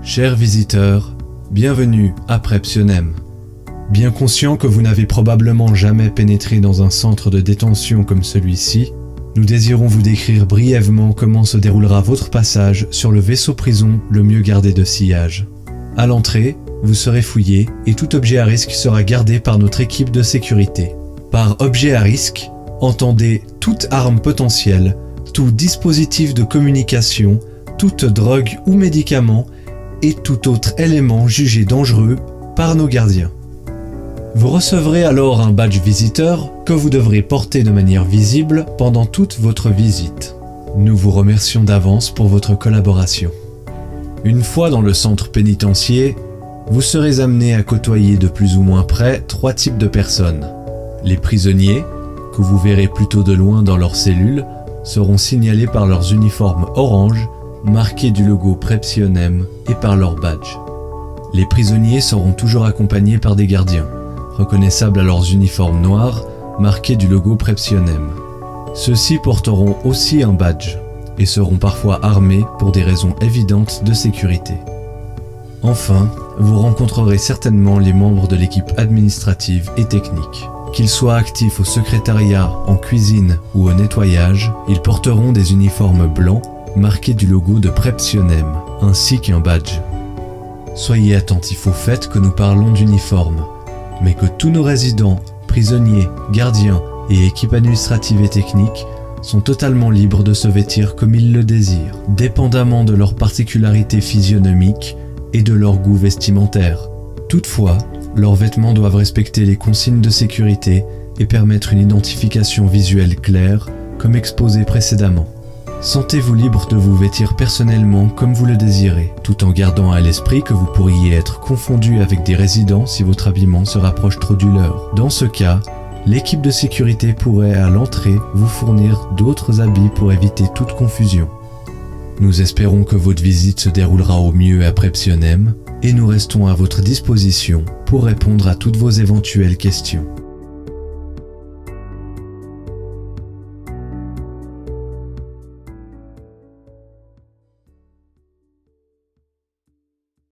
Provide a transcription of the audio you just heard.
Chers visiteurs, bienvenue à Prepsionem. Bien conscient que vous n'avez probablement jamais pénétré dans un centre de détention comme celui-ci, nous désirons vous décrire brièvement comment se déroulera votre passage sur le vaisseau prison le mieux gardé de sillage. À l'entrée, vous serez fouillé et tout objet à risque sera gardé par notre équipe de sécurité. Par objet à risque, entendez toute arme potentielle, tout dispositif de communication, toute drogue ou médicament et tout autre élément jugé dangereux par nos gardiens. Vous recevrez alors un badge visiteur que vous devrez porter de manière visible pendant toute votre visite. Nous vous remercions d'avance pour votre collaboration. Une fois dans le centre pénitentiaire, vous serez amené à côtoyer de plus ou moins près 3 types de personnes. Les prisonniers, que vous verrez plutôt de loin dans leurs cellules, seront signalés par leurs uniformes orange, marqués du logo Prepsionem et par leur badge. Les prisonniers seront toujours accompagnés par des gardiens, reconnaissables à leurs uniformes noirs, marqués du logo Prepsionem. Ceux-ci porteront aussi un badge et seront parfois armés pour des raisons évidentes de sécurité. Enfin, vous rencontrerez certainement les membres de l'équipe administrative et technique. Qu'ils soient actifs au secrétariat, en cuisine ou au nettoyage, ils porteront des uniformes blancs marqués du logo de Prepsionem, ainsi qu'un badge. Soyez attentifs au fait que nous parlons d'uniforme, mais que tous nos résidents, prisonniers, gardiens et équipes administratives et techniques sont totalement libres de se vêtir comme ils le désirent, dépendamment de leurs particularités physionomiques et de leur goût vestimentaire. Toutefois, leurs vêtements doivent respecter les consignes de sécurité et permettre une identification visuelle claire, comme exposé précédemment. Sentez-vous libre de vous vêtir personnellement comme vous le désirez, tout en gardant à l'esprit que vous pourriez être confondu avec des résidents si votre habillement se rapproche trop du leur. Dans ce cas, l'équipe de sécurité pourrait à l'entrée vous fournir d'autres habits pour éviter toute confusion. Nous espérons que votre visite se déroulera au mieux à Prepsionem et nous restons à votre disposition pour répondre à toutes vos éventuelles questions.